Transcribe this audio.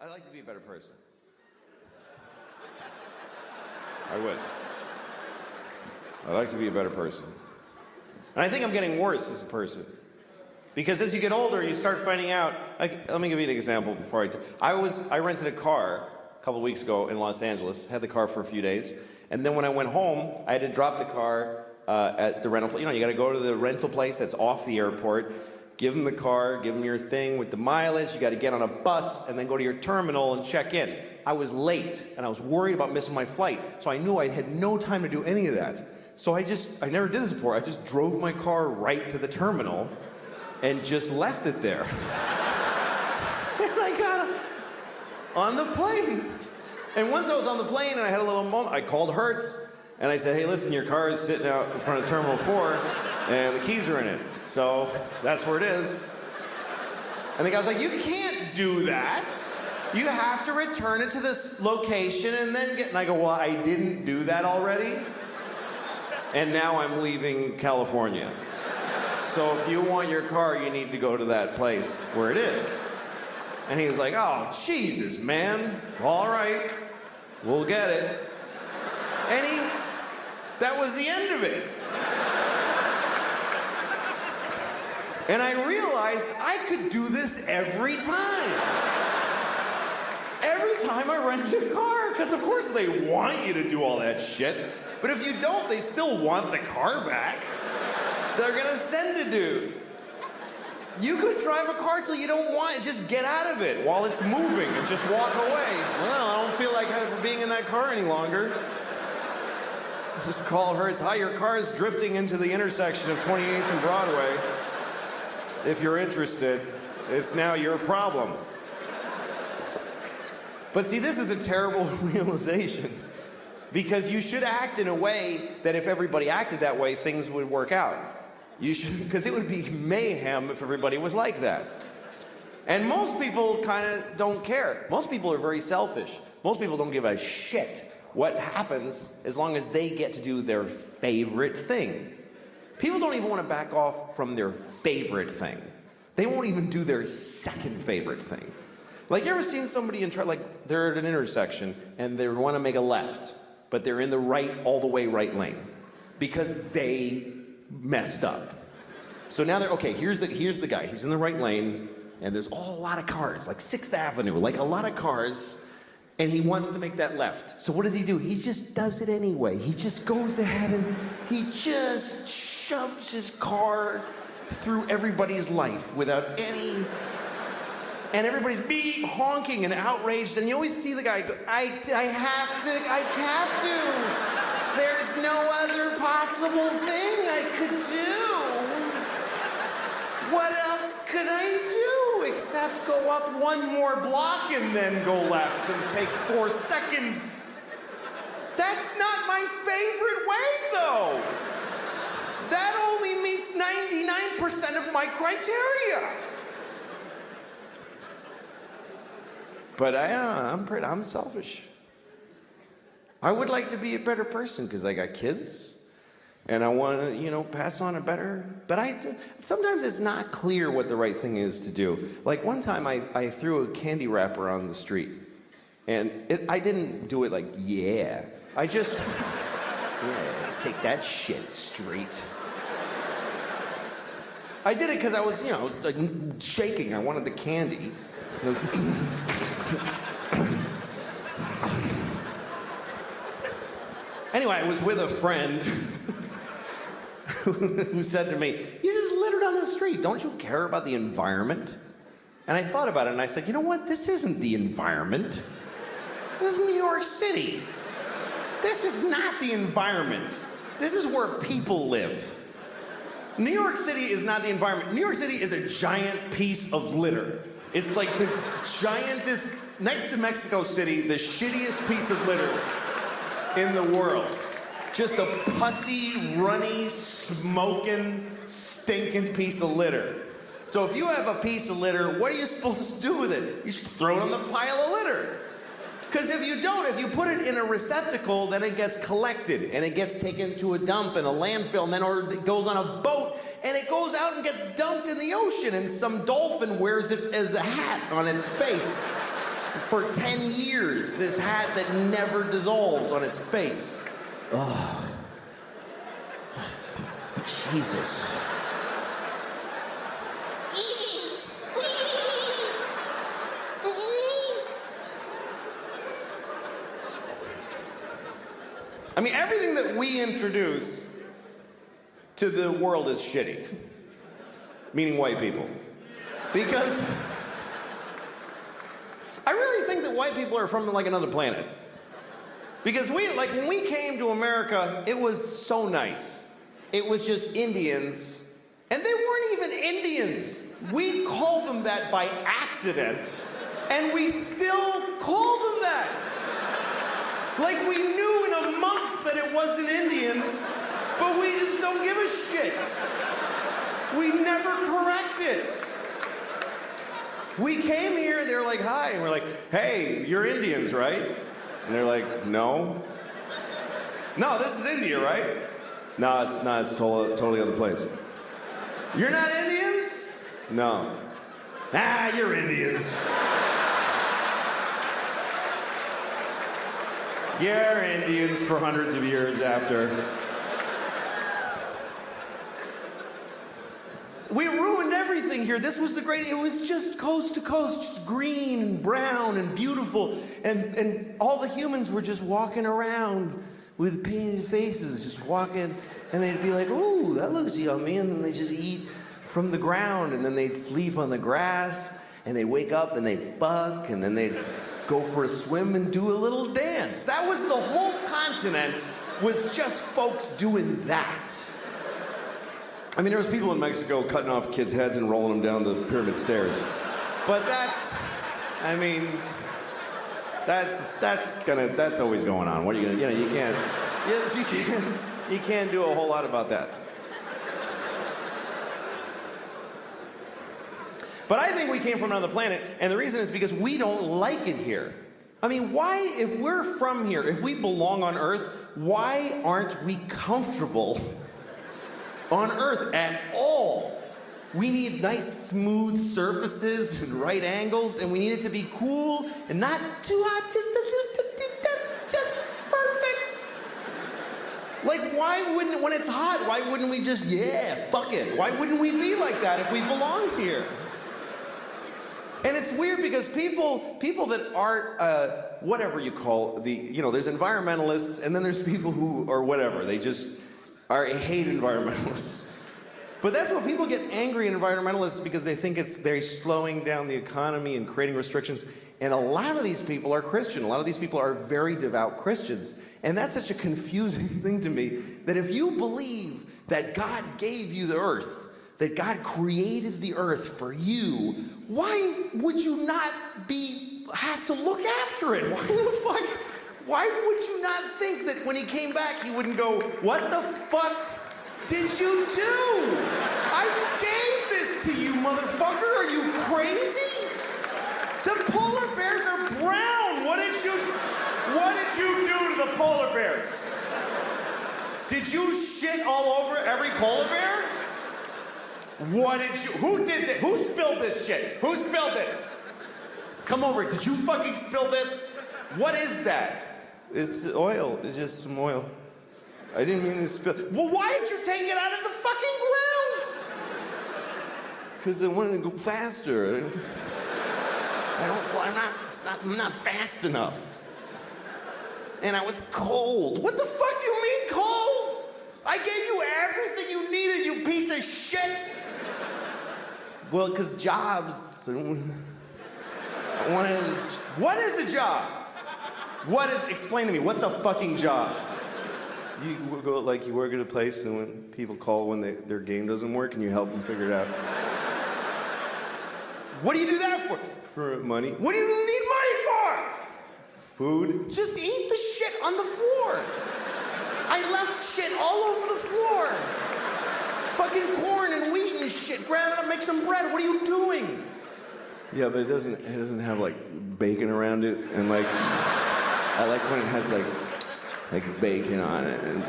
I'd like to be a better person. I would. I'd like to be a better person. And I think I'm getting worse as a person. Because as you get older, you start finding out, like, let me give you an example before I rented a car a couple weeks ago in Los Angeles, had the car for a few days, and then when I went home, I had to drop the car at the rental place. You know, you gotta go to the rental place that's off the airport, give them the car, give them your thing with the mileage, you gotta get on a bus, and then go to your terminal and check in. I was late, and I was worried about missing my flight, so I knew I had no time to do any of that. So I never did this before, I just drove my car right to the terminal, and just left it there. And I got on the plane. And once I was on the plane and I had a little moment, I called Hertz, and I said, hey, listen, your car is sitting out in front of Terminal 4, and the keys are in it. So that's where it is. And the guy was like, you can't do that. You have to return it to this location and then get... And I go, well, I didn't do that already. And now I'm leaving California. So if you want your car, you need to go to that place where it is. And he was like, oh, Jesus, man. All right, we'll get it. And that was the end of it. And I realized I could do this every time. Every time I rent a car, because of course they want you to do all that shit. But if you don't, they still want the car back. They're gonna send a dude. You could drive a car till you don't want it, just get out of it while it's moving and just walk away. Well, I don't feel like being in that car any longer. Just call Hertz, hi, your car is drifting into the intersection of 28th and Broadway. If you're interested, it's now your problem. But see, this is a terrible realization. Because you should act in a way that if everybody acted that way, things would work out. You should, because it would be mayhem if everybody was like that. And most people kind of don't care. Most people are very selfish. Most people don't give a shit what happens as long as they get to do their favorite thing. People don't even want to back off from their favorite thing. They won't even do their second favorite thing. Like, you ever seen somebody like they're at an intersection and they want to make a left, but they're in the all the way right lane because they messed up. So now okay, here's the guy. He's in the right lane, and there's a lot of cars, like 6th Avenue, like a lot of cars, and he wants to make that left. So what does he do? He just does it anyway. He just goes ahead and he just shoves his car through everybody's life without any... And everybody's honking and outraged, and you always see the guy go, I have to. There's no other possible thing I could do. What else could I do except go up one more block and then go left and take 4 seconds? That's not my favorite way, though. That only meets 99% of my criteria. But I'm selfish. I would like to be a better person because I got kids, and I want to, pass on a better. But sometimes it's not clear what the right thing is to do. Like one time, I threw a candy wrapper on the street, and I didn't do it like, yeah. I just, yeah, take that shit straight. I did it because I was, like shaking. I wanted the candy. Anyway, I was with a friend who said to me, you just littered on the street. Don't you care about the environment? And I thought about it, and I said, you know what? This isn't the environment. This is New York City. This is not the environment. This is where people live. New York City is not the environment. New York City is a giant piece of litter. It's like the giantest, next to Mexico City, the shittiest piece of litter in the world. Just a pussy, runny, smoking, stinking piece of litter. So if you have a piece of litter, what are you supposed to do with it? You should throw it on the pile of litter. Because if you don't, if you put it in a receptacle, then it gets collected, and it gets taken to a dump in a landfill, and then it goes on a boat, and it goes out and gets dumped in the ocean, and some dolphin wears it as a hat on its face. for 10 years, this hat that never dissolves on its face. Oh. Jesus. I mean, everything that we introduce to the world is shitty. Meaning white people. Because I really think that white people are from like another planet. Because when we came to America, it was so nice. It was just Indians, and they weren't even Indians. We called them that by accident, and we still call them that. Like we knew in a month that it wasn't Indians, but we just don't give a shit. We never correct it. We came here, they're like, hi, and we're like, hey, you're Indians, right? And they're like, no. No, this is India, right? No, it's not, it's totally other place. You're not Indians? No. Ah, you're Indians. You're Indians for hundreds of years after. We ruined everything here. This was it was just coast to coast, just green and brown and beautiful. And all the humans were just walking around with painted faces, just walking. And they'd be like, ooh, that looks yummy. And then they just eat from the ground. And then they'd sleep on the grass. And they'd wake up and they'd fuck. And then they'd go for a swim and do a little dance. That was the whole continent, was just folks doing that. I mean, there was people in Mexico cutting off kids' heads and rolling them down the pyramid stairs. But that's always going on. What are you gonna, you can't do a whole lot about that. But I think we came from another planet, and the reason is because we don't like it here. I mean, why, if we're from here, if we belong on Earth, why aren't we comfortable on Earth at all? We need nice, smooth surfaces and right angles, and we need it to be cool and not too hot, just a little, that's just perfect. Like, why wouldn't, when it's hot, why wouldn't we just, yeah, fuck it? Why wouldn't we be like that if we belong here? And it's weird because people that aren't, whatever you call there's environmentalists, and then there's people who are whatever, they just hate environmentalists. But that's what people get angry at environmentalists, because they think they're slowing down the economy and creating restrictions. And a lot of these people are Christian. A lot of these people are very devout Christians. And that's such a confusing thing to me, that if you believe that God gave you the earth, that God created the earth for you, why would you not have to look after it? Why would you not think that when he came back, he wouldn't go, what the fuck did you do? I gave this to you, motherfucker. Are you crazy? The polar bears are brown. What did you do to the polar bears? Did you shit all over every polar bear? Who did this? Who spilled this shit? Who spilled this? Come over, did you fucking spill this? What is that? It's oil, it's just some oil. I didn't mean to spill. Well, why did you take it out of the fucking ground? Because I wanted to go faster. I'm not fast enough. And I was cold. What the fuck do you mean cold? I gave you everything you needed, you piece of shit. Well, because jobs. What is a job? Explain to me, what's a fucking job? You work at a place, and when people call when their game doesn't work, and you help them figure it out. What do you do that for? For money. What do you need money for? Food. Just eat the shit on the floor. I left shit all over the floor. Fucking corn and wheat and shit. Grab it up, make some bread. What are you doing? Yeah, but it doesn't have like bacon around it, and like I like when it has like bacon on it and